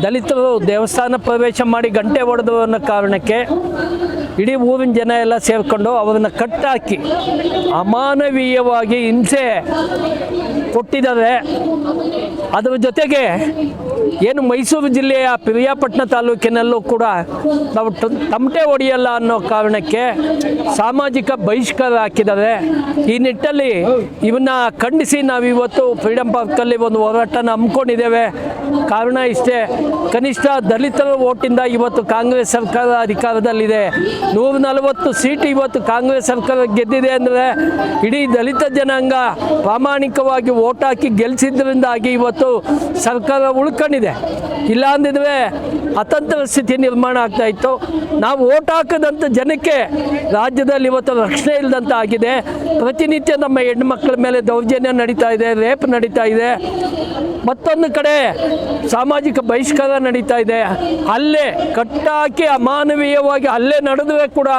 ದಲಿತರು ದೇವಸ್ಥಾನ ಪ್ರವೇಶ ಮಾಡಿ ಗಂಟೆ ಹೊಡೆದು ಅನ್ನೋ ಕಾರಣಕ್ಕೆ ಇಡೀ ಊರಿನ ಜನ ಎಲ್ಲ ಸೇರಿಕೊಂಡು ಅವರನ್ನು ಕಟ್ಟಾಕಿ ಅಮಾನವೀಯವಾಗಿ ಹಿಂಸೆ ಕೊಟ್ಟಿದ್ದಾರೆ. ಅದರ ಜೊತೆಗೆ ಏನು ಮೈಸೂರು ಜಿಲ್ಲೆಯ ಪಿರಿಯಾಪಟ್ಟಣ ತಾಲೂಕಿನಲ್ಲೂ ಕೂಡ ನಾವು ತಮಟೆ ಹೊಡೆಯಲ್ಲ ಅನ್ನೋ ಕಾರಣಕ್ಕೆ ಸಾಮಾಜಿಕ ಬಹಿಷ್ಕಾರ ಹಾಕಿದ್ದಾರೆ. ಈ ನಿಟ್ಟಲ್ಲಿ ಇವನ್ನ ಖಂಡಿಸಿ ನಾವಿವತ್ತು ಫ್ರೀಡಮ್ ಪಾರ್ಕಲ್ಲಿ ಒಂದು ಹೋರಾಟನ ಹಮ್ಮಿಕೊಂಡಿದ್ದೇವೆ. ಕಾರಣ ಇಷ್ಟೇ, ಕನಿಷ್ಠ ದಲಿತರ ಓಟಿಂದ ಇವತ್ತು ಕಾಂಗ್ರೆಸ್ ಸರ್ಕಾರ ಅಧಿಕಾರದಲ್ಲಿದೆ. 140 ಸೀಟ್ ಇವತ್ತು ಕಾಂಗ್ರೆಸ್ ಸರ್ಕಾರ ಗೆದ್ದಿದೆ ಅಂದರೆ ಇಡೀ ದಲಿತ ಜನಾಂಗ ಪ್ರಾಮಾಣಿಕವಾಗಿ ಓಟ್ ಹಾಕಿ ಗೆಲ್ಲಿಸಿದ್ರಿಂದಾಗಿ ಇವತ್ತು ಸರ್ಕಾರ ಉಳ್ಕೊಂಡಿದೆ. ಇಲ್ಲ ಅಂದಿದ್ರೆ ಅತಂತ್ರ ಸ್ಥಿತಿ ನಿರ್ಮಾಣ ಆಗ್ತಾ ಇತ್ತು. ನಾವು ಓಟ್ ಹಾಕದಂಥ ಜನಕ್ಕೆ ರಾಜ್ಯದಲ್ಲಿ ಇವತ್ತು ರಕ್ಷಣೆ ಇಲ್ಲದಂತ ಆಗಿದೆ. ಪ್ರತಿನಿತ್ಯ ನಮ್ಮ ಹೆಣ್ಮಕ್ಳ ಮೇಲೆ ದೌರ್ಜನ್ಯ ನಡೀತಾ ಇದೆ, ರೇಪ್ ನಡೀತಾ ಇದೆ, ಮತ್ತೊಂದು ಕಡೆ ಸಾಮಾಜಿಕ ಬಹಿಷ್ಕಾರ ನಡೀತಾ ಇದೆ. ಹಲ್ಲೆ ಕಟ್ಟಾಕಿ ಅಮಾನವೀಯವಾಗಿ ಹಲ್ಲೆ ನಡೆದುವೆ ಕೂಡ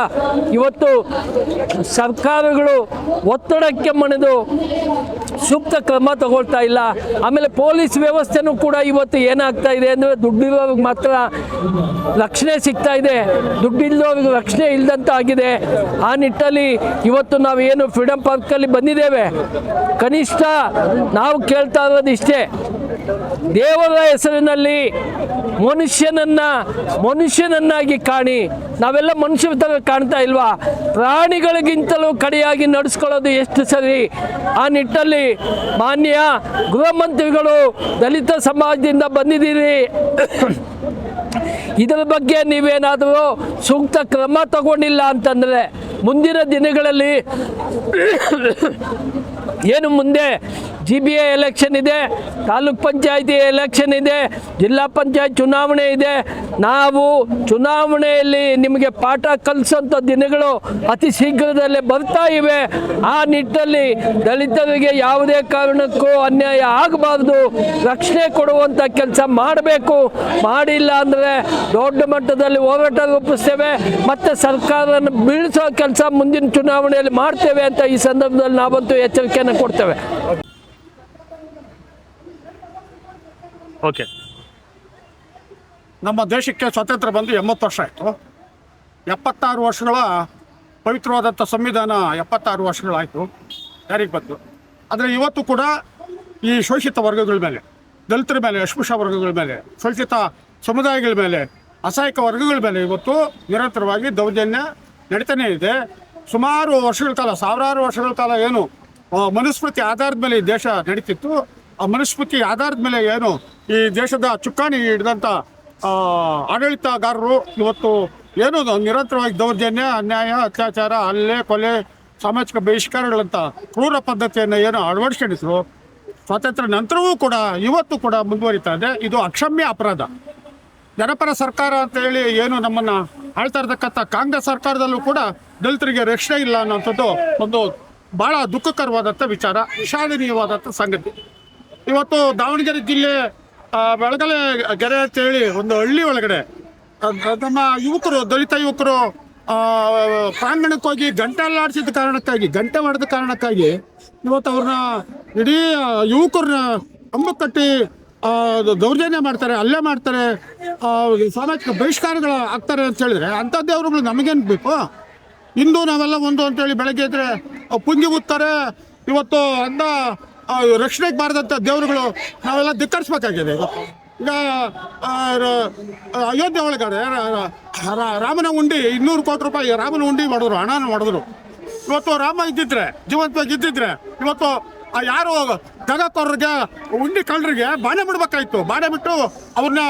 ಇವತ್ತು ಸರ್ಕಾರಗಳು ಒತ್ತಡಕ್ಕೆ ಮಣಿದು ಸೂಕ್ತ ಕ್ರಮ ತಗೊಳ್ತಾ ಇಲ್ಲ. ಆಮೇಲೆ ಪೊಲೀಸ್ ವ್ಯವಸ್ಥೆನೂ ಕೂಡ ಇವತ್ತು ಏನಾಗ್ತಾ ಇದೆ ಅಂದರೆ ದುಡ್ಡಿರೋರಿಗೆ ಮಾತ್ರ ರಕ್ಷಣೆ ಸಿಗ್ತಾ ಇದೆ, ದುಡ್ಡಿಲ್ಲದವ್ರಿಗೆ ರಕ್ಷಣೆ ಇಲ್ಲದಂತ ಆಗಿದೆ. ಆ ನಿಟ್ಟಲ್ಲಿ ಇವತ್ತು ನಾವೇನು ಫ್ರೀಡಮ್ ಪಾರ್ಕಲ್ಲಿ ಬಂದಿದ್ದೇವೆ, ಕನಿಷ್ಠ ನಾವು ಕೇಳ್ತಾ ಇರೋದು ಇಷ್ಟೇ, ದೇವರ ಹೆಸರಿನಲ್ಲಿ ಮನುಷ್ಯನನ್ನಾಗಿ ಕಾಣಿ. ನಾವೆಲ್ಲ ಮನುಷ್ಯರ ಥರ ಕಾಣ್ತಾ ಇಲ್ವಾ? ಪ್ರಾಣಿಗಳಿಗಿಂತಲೂ ಕಡೆಯಾಗಿ ನಡೆಸ್ಕೊಳ್ಳೋದು ಎಷ್ಟು ಸರಿ? ಆ ನಿಟ್ಟಲ್ಲಿ ಮಾನ್ಯ ಗೃಹ ಮಂತ್ರಿಗಳು ದಲಿತ ಸಮಾಜದಿಂದ ಬಂದಿದ್ದೀರಿ, ಇದರ ಬಗ್ಗೆ ನೀವೇನಾದರೂ ಸೂಕ್ತ ಕ್ರಮ ತಗೊಂಡಿಲ್ಲ ಅಂತಂದರೆ ಮುಂದಿನ ದಿನಗಳಲ್ಲಿ ಏನು ಮುಂದೆ GBA ಎಲೆಕ್ಷನ್ ಇದೆ, ತಾಲೂಕ್ ಪಂಚಾಯತಿ ಎಲೆಕ್ಷನ್ ಇದೆ, ಜಿಲ್ಲಾ ಪಂಚಾಯತ್ ಚುನಾವಣೆ ಇದೆ. ನಾವು ಚುನಾವಣೆಯಲ್ಲಿ ನಿಮಗೆ ಪಾಠ ಕಲಿಸೋಂಥ ದಿನಗಳು ಅತಿ ಶೀಘ್ರದಲ್ಲೇ ಬರ್ತಾ ಇವೆ. ಆ ನಿಟ್ಟಲ್ಲಿ ದಲಿತರಿಗೆ ಯಾವುದೇ ಕಾರಣಕ್ಕೂ ಅನ್ಯಾಯ ಆಗಬಾರ್ದು, ರಕ್ಷಣೆ ಕೊಡುವಂಥ ಕೆಲಸ ಮಾಡಬೇಕು. ಮಾಡಿಲ್ಲ ಅಂದರೆ ದೊಡ್ಡ ಮಟ್ಟದಲ್ಲಿ ಹೋರಾಟ ರೂಪಿಸ್ತೇವೆ, ಮತ್ತು ಸರ್ಕಾರವನ್ನು ಬೀಳಿಸೋ ಕೆಲಸ ಮುಂದಿನ ಚುನಾವಣೆಯಲ್ಲಿ ಮಾಡ್ತೇವೆ ಅಂತ ಈ ಸಂದರ್ಭದಲ್ಲಿ ನಾವಂತೂ ಎಚ್ಚರಿಕೆಯನ್ನು ಕೊಡ್ತೇವೆ. ಓಕೆ, ನಮ್ಮ ದೇಶಕ್ಕೆ ಸ್ವಾತಂತ್ರ್ಯ ಬಂದು 80 ವರ್ಷ ಆಯಿತು. 76 ವರ್ಷಗಳ ಪವಿತ್ರವಾದಂಥ ಸಂವಿಧಾನ 76 ವರ್ಷಗಳಾಯಿತು ಜಾರಿಗೆ ಬಂತು. ಆದರೆ ಇವತ್ತು ಕೂಡ ಈ ಶೋಷಿತ ವರ್ಗಗಳ ಮೇಲೆ, ದಲಿತರ ಮೇಲೆ, ಅಸ್ಪೃಶ್ಯ ವರ್ಗಗಳ ಮೇಲೆ, ಶೋಷಿತ ಸಮುದಾಯಗಳ ಮೇಲೆ, ಅಸಹಾಯಕ ವರ್ಗಗಳ ಮೇಲೆ ಇವತ್ತು ನಿರಂತರವಾಗಿ ದೌರ್ಜನ್ಯ ನಡೀತಾನೆ ಇದೆ. ಸುಮಾರು ವರ್ಷಗಳ ಕಾಲ, ಸಾವಿರಾರು ವರ್ಷಗಳ ಕಾಲ ಏನು ಮನುಸ್ಮೃತಿ ಆಧಾರದ ಮೇಲೆ ಈ ದೇಶ ನಡೀತಿತ್ತು, ಆ ಮನುಸ್ಮೃತಿ ಆಧಾರದ ಮೇಲೆ ಏನು ಈ ದೇಶದ ಚುಕ್ಕಾಣಿ ಹಿಡಿದಂಥ ಆಡಳಿತಗಾರರು ಇವತ್ತು ಏನು ನಿರಂತರವಾಗಿ ದೌರ್ಜನ್ಯ, ಅನ್ಯಾಯ, ಅತ್ಯಾಚಾರ, ಹಲ್ಲೆ, ಕೊಲೆ, ಸಾಮಾಜಿಕ ಬಹಿಷ್ಕಾರಗಳಂಥ ಕ್ರೂರ ಪದ್ಧತಿಯನ್ನು ಏನು ಅಳವಡಿಸ್ಕೊಂಡಿದ್ರು, ಸ್ವಾತಂತ್ರ್ಯ ನಂತರವೂ ಕೂಡ ಇವತ್ತು ಕೂಡ ಮುಂದುವರಿತಾ ಇದೆ. ಇದು ಅಕ್ಷಮ್ಯ ಅಪರಾಧ. ಜನಪರ ಸರ್ಕಾರ ಅಂತ ಹೇಳಿ ಏನು ನಮ್ಮನ್ನು ಆಳ್ತಾ ಇರತಕ್ಕಂಥ ಕಾಂಗ್ರೆಸ್ ಸರ್ಕಾರದಲ್ಲೂ ಕೂಡ ದಲಿತರಿಗೆ ರಕ್ಷಣೆ ಇಲ್ಲ ಅನ್ನೋಂಥದ್ದು ಒಂದು ಭಾಳ ದುಃಖಕರವಾದಂಥ ವಿಚಾರ, ವಿಷಾದನೀಯವಾದಂಥ ಸಂಗತಿ. ಇವತ್ತು ದಾವಣಗೆರೆ ಜಿಲ್ಲೆ ಬೆಳಗಲೆ ಗೆರೆ ಅಂತೇಳಿ ಒಂದು ಹಳ್ಳಿ ಒಳಗಡೆ ನಮ್ಮ ಯುವಕರು, ದಲಿತ ಯುವಕರು ಪ್ರಾಂಗಣಕ್ಕೆ ಹೋಗಿ ಗಂಟೆ ಅಲ್ಲಾಡಿಸಿದ ಕಾರಣಕ್ಕಾಗಿ, ಗಂಟೆ ಹೊಡೆದ ಕಾರಣಕ್ಕಾಗಿ ಇವತ್ತು ಅವ್ರನ್ನ ಇಡೀ ಯುವಕರನ್ನ ಕಂಬ ಕಟ್ಟಿ ದೌರ್ಜನ್ಯ ಮಾಡ್ತಾರೆ, ಹಲ್ಲೆ ಮಾಡ್ತಾರೆ, ಸಾಮಾಜಿಕ ಬಹಿಷ್ಕಾರಗಳು ಆಗ್ತಾರೆ ಅಂತ ಹೇಳಿದ್ರೆ ಅಂಥ ದೇವರುಗಳು ನಮಗೇನು ಬೇಕು? ಇಂದು ನಾವೆಲ್ಲ ಒಂದು ಅಂತೇಳಿ ಬೆಳಗ್ಗೆ ಇದ್ರೆ ಪುಂಗಿ ಉತ್ತಾರೆ. ಇವತ್ತು ಅಂದ ರಕ್ಷಣೆಗೆ ಬಾರದಂಥ ದೇವರುಗಳು ನಾವೆಲ್ಲ ಧಿಕ್ಕರಿಸ್ಬೇಕಾಗಿದೆ. ಈಗ ಅಯೋಧ್ಯೆ ಒಳಗಡೆ ರಾಮನ ಉಂಡಿ 200 ಕೋಟಿ ರೂಪಾಯಿ ರಾಮನ ಉಂಡಿ ಮಾಡಿದ್ರು, ಹಣನ ಮಾಡಿದ್ರು. ಇವತ್ತು ರಾಮ ಇದ್ದಿದ್ರೆ, ಜೀವಂತವಾಗಿ ಇದ್ದಿದ್ರೆ ಇವತ್ತು ಯಾರು ದಗಕೋರರಿಗೆ, ಉಂಡಿ ಕಳ್ಳರಿಗೆ ಬಾಣೆ ಬಿಡ್ಬೇಕಾಯ್ತು, ಬಾಣೆ ಬಿಟ್ಟು ಅವ್ರನ್ನ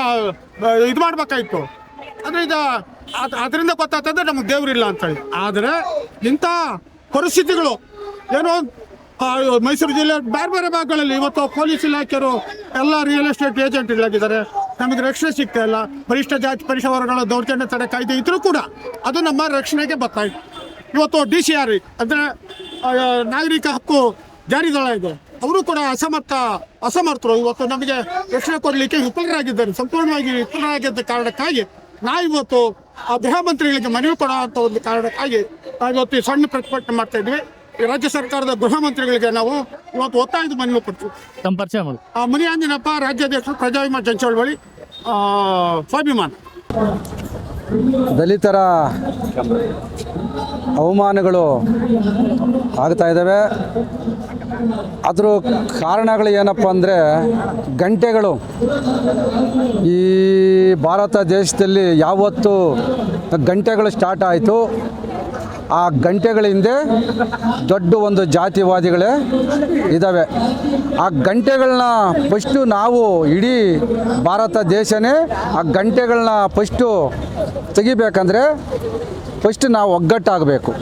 ಇದು ಮಾಡ್ಬೇಕಾಯ್ತು. ಅಂದರೆ ಇದು ಅದರಿಂದ ಗೊತ್ತಾಗ್ತದೆ ನಮಗೆ ದೇವರಿಲ್ಲ ಅಂತೇಳಿ. ಆದರೆ ಇಂಥ ಪರಿಸ್ಥಿತಿಗಳು ಏನೋ ಮೈಸೂರು ಜಿಲ್ಲೆ ಬೇರೆ ಬೇರೆ ಭಾಗಗಳಲ್ಲಿ ಇವತ್ತು ಪೊಲೀಸ್ ಇಲಾಖೆಯರು ಎಲ್ಲ ರಿಯಲ್ ಎಸ್ಟೇಟ್ ಏಜೆಂಟ್ಗಳಾಗಿದ್ದಾರೆ. ನಮಗೆ ರಕ್ಷಣೆ ಸಿಗ್ತಾ ಇಲ್ಲ. ಪರಿಷ್ಠ ಜಾತಿ ಪರಿಷ್ಠ ವರ್ಗಗಳ ದೌರ್ಜನ್ಯ ತಡೆ ಕಾಯ್ದೆ ಇದ್ರೂ ಕೂಡ ಅದು ನಮ್ಮ ರಕ್ಷಣೆಗೆ ಬರ್ತಾಯಿತ್ತು. ಇವತ್ತು DCR ಅಂದರೆ ನಾಗರಿಕ ಹಕ್ಕು ಜಾರಿದಳ ಇದೆ, ಅವರು ಕೂಡ ಅಸಮರ್ಥರು. ಇವತ್ತು ನಮಗೆ ರಕ್ಷಣೆ ಕೊಡಲಿಕ್ಕೆ ವಿಫಲರಾಗಿದ್ದಾರೆ, ಸಂಪೂರ್ಣವಾಗಿ ವಿಫಲರಾಗಿದ್ದ ಕಾರಣಕ್ಕಾಗಿ ನಾವಿವತ್ತು ಗೃಹ ಮಂತ್ರಿಗಳಿಗೆ ಮನವಿ ಕೊಡುವಂಥ ಒಂದು ಕಾರಣಕ್ಕಾಗಿ ಇವತ್ತು ಈ ಸಣ್ಣ ಪ್ರತಿಭಟನೆ ಮಾಡ್ತಾ ಇದ್ವಿ. ರಾಜ್ಯ ಸರ್ಕಾರದ ಗೃಹ ಮಂತ್ರಿಗಳಿಗೆ ನಾವು ಇವತ್ತು ಒತ್ತಾಯದ ಮನವಿ ಕೊಡ್ತೀವಿ. ತಮ್ಮ ಪರಿಚಯ ಮಾಡಿ. ಮುನಿಯಾಂಜನಪ್ಪ, ರಾಜ್ಯಾಧ್ಯಕ್ಷರು ಪ್ರಜಾವಿಮ ಜನಚಳವಳಿ, ಸ್ವಾಭಿಮಾನ. ದಲಿತರ ಅವಮಾನಗಳು ಆಗ್ತಾ ಇದ್ದಾವೆ. ಅದರ ಕಾರಣಗಳು ಏನಪ್ಪ ಅಂದರೆ ಗಂಟೆಗಳು. ಈ ಭಾರತ ದೇಶದಲ್ಲಿ ಯಾವತ್ತು ಗಂಟೆಗಳು ಸ್ಟಾರ್ಟ್ ಆಯಿತು, ಆ ಗಂಟೆಗಳ ಹಿಂದೆ ದೊಡ್ಡ ಒಂದು ಜಾತಿವಾದಿಗಳೇ ಇದ್ದಾವೆ. ಆ ಗಂಟೆಗಳನ್ನ ಫಸ್ಟು ನಾವು ಇಡೀ ಭಾರತ ದೇಶನೇ ಆ ಗಂಟೆಗಳನ್ನ ಫಸ್ಟು ತೆಗಿಬೇಕಂದ್ರೆ ಫಸ್ಟ್ ನಾವು ಒಗ್ಗಟ್ಟಾಗಬೇಕು.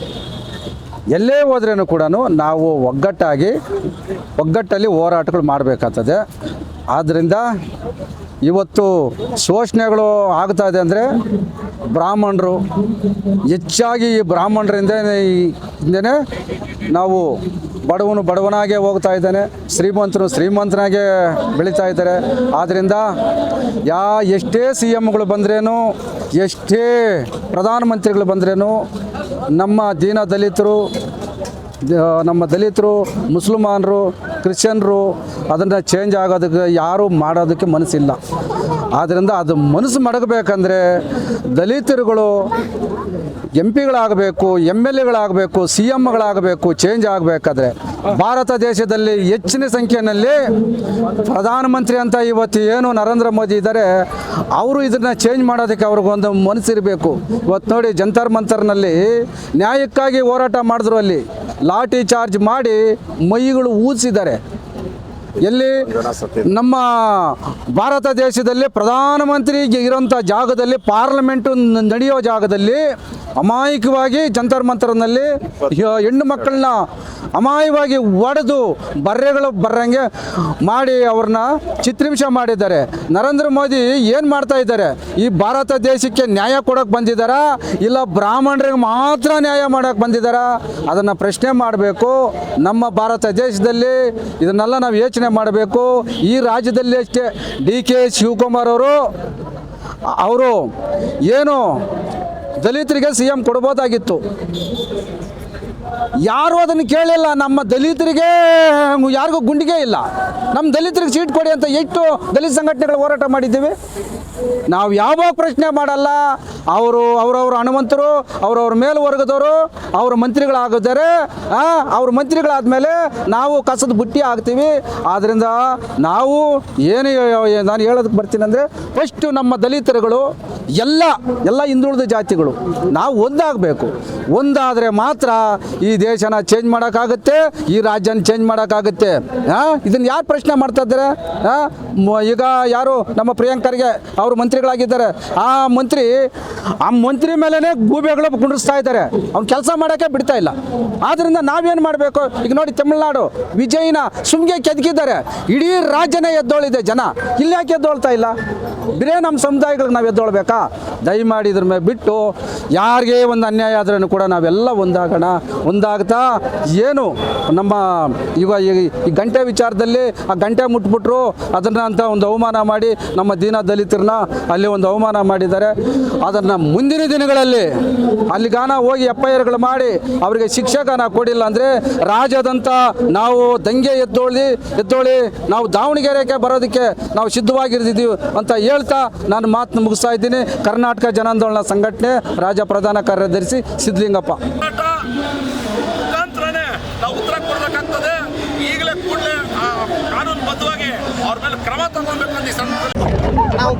ಎಲ್ಲೇ ಹೋದ್ರೂ ಕೂಡ ನಾವು ಒಗ್ಗಟ್ಟಲ್ಲಿ ಹೋರಾಟಗಳು ಮಾಡಬೇಕಾಗ್ತದೆ. ಆದ್ದರಿಂದ ಇವತ್ತು ಶೋಷಣೆಗಳು ಆಗ್ತಾ ಇದೆ ಅಂದರೆ ಬ್ರಾಹ್ಮಣರು ಹೆಚ್ಚಾಗಿ ಈ ಬ್ರಾಹ್ಮಣರಿಂದನೇ ನಾವು ಬಡವನಾಗೆ ಹೋಗ್ತಾ ಇದ್ದಾನೆ, ಶ್ರೀಮಂತನಾಗೆ ಬೆಳೀತಾ ಇದ್ದಾರೆ. ಆದ್ದರಿಂದ ಎಷ್ಟೇ ಸಿ ಎಮ್ಗಳು ಬಂದ್ರೇನು, ಎಷ್ಟೇ ಪ್ರಧಾನಮಂತ್ರಿಗಳು ಬಂದ್ರೇನು ನಮ್ಮ ದಲಿತರು ಮುಸಲ್ಮಾನರು ಕ್ರಿಶ್ಚಿಯನ್ರು ಅದನ್ನು ಚೇಂಜ್ ಆಗೋದಕ್ಕೆ ಯಾರೂ ಮಾಡೋದಕ್ಕೆ ಮನಸ್ಸಿಲ್ಲ. ಆದ್ದರಿಂದ ಅದು ಮನಸ್ಸು ಮಡಗಬೇಕಂದ್ರೆ ದಲಿತರುಗಳು MP ಗಳಾಗಬೇಕು, MLAಗಳಾಗಬೇಕು, CMಗಳಾಗಬೇಕು. ಚೇಂಜ್ ಆಗಬೇಕಾದ್ರೆ ಭಾರತ ದೇಶದಲ್ಲಿ ಹೆಚ್ಚಿನ ಸಂಖ್ಯೆಯಲ್ಲಿ ಪ್ರಧಾನಮಂತ್ರಿ ಅಂತ ಇವತ್ತು ಏನು ನರೇಂದ್ರ ಮೋದಿ ಇದ್ದಾರೆ, ಅವರು ಇದನ್ನು ಚೇಂಜ್ ಮಾಡೋದಕ್ಕೆ ಅವ್ರಿಗೊಂದು ಮನಸ್ಸಿರಬೇಕು. ಇವತ್ತು ನೋಡಿ ಜಂತರ್ ಮಂತರ್ನಲ್ಲಿ ನ್ಯಾಯಕ್ಕಾಗಿ ಹೋರಾಟ ಮಾಡಿದ್ರು, ಅಲ್ಲಿ ಲಾಠಿ ಚಾರ್ಜ್ ಮಾಡಿ ಮೈಗಳು ಊದಿಸಿದ್ದಾರೆ. ಎಲ್ಲಿ ನಮ್ಮ ಭಾರತ ದೇಶದಲ್ಲಿ ಪ್ರಧಾನಮಂತ್ರಿಗೆ ಇರೋಂಥ ಜಾಗದಲ್ಲಿ, ಪಾರ್ಲಿಮೆಂಟು ನಡೆಯೋ ಜಾಗದಲ್ಲಿ ಅಮಾಯಕವಾಗಿ ಜಂತರ್ ಮಂತರ್ನಲ್ಲಿ ಹೆಣ್ಣು ಮಕ್ಕಳನ್ನ ಅಮಾಯವಾಗಿ ಒಡೆದು ಬರ್ರಂಗೆ ಮಾಡಿ ಅವ್ರನ್ನ ಚಿತ್ರಿಂಸೆ ಮಾಡಿದ್ದಾರೆ. ನರೇಂದ್ರ ಮೋದಿ ಏನು ಮಾಡ್ತಾ ಇದ್ದಾರೆ? ಈ ಭಾರತ ದೇಶಕ್ಕೆ ನ್ಯಾಯ ಕೊಡೋಕೆ ಬಂದಿದ್ದಾರಾ, ಇಲ್ಲ ಬ್ರಾಹ್ಮಣರಿಗೆ ಮಾತ್ರ ನ್ಯಾಯ ಮಾಡೋಕ್ಕೆ ಬಂದಿದ್ದಾರಾ? ಅದನ್ನು ಪ್ರಶ್ನೆ ಮಾಡಬೇಕು. ನಮ್ಮ ಭಾರತ ದೇಶದಲ್ಲಿ ಇದನ್ನೆಲ್ಲ ನಾವು ಯೋಚನೆ ಮಾಡಬೇಕು. ಈ ರಾಜ್ಯದಲ್ಲಿ ಅಷ್ಟೇ DK ಶಿವಕುಮಾರ್ ಅವರು ಏನು ದಲಿತರಿಗೆ CM ಕೊಡ್ಬೋದಾಗಿತ್ತು, ಯಾರೂ ಅದನ್ನು ಕೇಳಿಲ್ಲ. ನಮ್ಮ ದಲಿತರಿಗೆ ಯಾರಿಗೂ ಗುಂಡಿಗೆ ಇಲ್ಲ. ನಮ್ಮ ದಲಿತರಿಗೆ ಸೀಟ್ ಕೊಡಿ ಅಂತ ಎಷ್ಟು ದಲಿತ ಸಂಘಟನೆಗಳು ಹೋರಾಟ ಮಾಡಿದ್ದೀವಿ. ನಾವು ಯಾವಾಗ ಪ್ರಶ್ನೆ ಮಾಡಲ್ಲ. ಅವರವ್ರ ಹಣವಂತರು, ಅವ್ರವ್ರ ಮೇಲ್ವರ್ಗದವರು, ಅವ್ರ ಮಂತ್ರಿಗಳಾಗಿದ್ದಾರೆ. ಅವ್ರ ಮಂತ್ರಿಗಳಾದಮೇಲೆ ನಾವು ಕಸದ ಬುಟ್ಟಿ ಆಗ್ತೀವಿ. ಆದ್ದರಿಂದ ನಾವು ನಾನು ಹೇಳೋದಕ್ಕೆ ಬರ್ತೀನಿ ಅಂದರೆ ಫಸ್ಟು ನಮ್ಮ ದಲಿತರುಗಳು ಎಲ್ಲ ಹಿಂದುಳಿದ ಜಾತಿಗಳು ನಾವು ಒಂದಾಗಬೇಕು. ಒಂದಾದರೆ ಮಾತ್ರ ಈ ದೇಶನ ಚೇಂಜ್ ಮಾಡೋಕ್ಕಾಗುತ್ತೆ, ಈ ರಾಜ್ಯನ ಚೇಂಜ್ ಮಾಡೋಕ್ಕಾಗುತ್ತೆ. ಇದನ್ನು ಯಾರು ಪ್ರಶ್ನೆ ಮಾಡ್ತಾ ಇದ್ದಾರೆ? ಈಗ ಯಾರು ನಮ್ಮ ಪ್ರಿಯಾಂಕರ್ಗೆ ಅವರು ಮಂತ್ರಿಗಳಾಗಿದ್ದಾರೆ. ಆ ಮಂತ್ರಿ ಮೇಲೇ ಗೂಬೆಗಳು ಕುಂಡಿಸ್ತಾ ಇದ್ದಾರೆ. ಅವ್ನು ಕೆಲಸ ಮಾಡೋಕ್ಕೆ ಬಿಡ್ತಾ ಇಲ್ಲ. ಆದ್ದರಿಂದ ನಾವೇನು ಮಾಡಬೇಕು? ಈಗ ನೋಡಿ ತಮಿಳ್ನಾಡು ವಿಜಯ್ನ ಸುಮ್ಗೆ ಕೆದಕಿದ್ದಾರೆ. ಇಡೀ ರಾಜ್ಯನೇ ಎದ್ದೋಳಿದೆ. ಜನ ಇಲ್ಲಿ ಯಾಕೆ ಎದ್ದೋಳ್ತಾ ಇಲ್ಲ? ಬರೇ ನಮ್ಮ ಸಮುದಾಯಗಳಿಗೆ ನಾವು ಎದ್ದೊಳ್ಬೇಕಾ? ದಯಮಾಡಿ ಇದ್ರ ಮೇಲೆ ಬಿಟ್ಟು ಯಾರಿಗೆ ಒಂದು ಅನ್ಯಾಯ ಆದ್ರೂ ಕೂಡ ನಾವೆಲ್ಲ ಒಂದಾಗ್ತಾ ಏನು ನಮ್ಮ ಈಗ ಈ ಗಂಟೆ ವಿಚಾರದಲ್ಲಿ ಆ ಗಂಟೆ ಮುಟ್ಬಿಟ್ರು ಅದನ್ನು ಅಂತ ಒಂದು ಅವಮಾನ ಮಾಡಿ ನಮ್ಮ ದಲಿತರನ್ನ ಅಲ್ಲಿ ಒಂದು ಅವಮಾನ ಮಾಡಿದ್ದಾರೆ. ಅದನ್ನು ಮುಂದಿನ ದಿನಗಳಲ್ಲಿ ಅಲ್ಲಿಗಾನ ಹೋಗಿ FIRಗಳು ಮಾಡಿ ಅವರಿಗೆ ಶಿಕ್ಷೆಗಾನ ಕೊಡಿಲ್ಲ ಅಂದರೆ ರಾಜ್ಯದಂತ ನಾವು ದಂಗೆ ಎದ್ದೋಳಿ ನಾವು ದಾವಣಗೆರೆಗೆ ಬರೋದಕ್ಕೆ ನಾವು ಸಿದ್ಧವಾಗಿರ್ತಿದ್ದೀವಿ ಅಂತ ಹೇಳ್ತಾ ನಾನು ಮಾತನ್ನು ಮುಗಿಸ್ತಾ ಇದ್ದೀನಿ. ಕರ್ನಾಟಕ ಜನಾಂದೋಲನ ಸಂಘಟನೆ ರಾಜ್ಯ ಪ್ರಧಾನ ಕಾರ್ಯದರ್ಶಿ ಸಿದ್ಧಲಿಂಗಪ್ಪ. ನಾವು ಉತ್ತರ ಕೊಡಬೇಕಾಗ್ತದೆ. ಈಗಲೇ ಕೂಡಲೇ ಕಾನೂನುಬದ್ಧವಾಗಿ ಅವ್ರ ಮೇಲೆ ಕ್ರಮ ತಗೊಳ್ಬೇಕಂತ ಈ ಸಂದರ್ಭದಲ್ಲಿ ನಾವು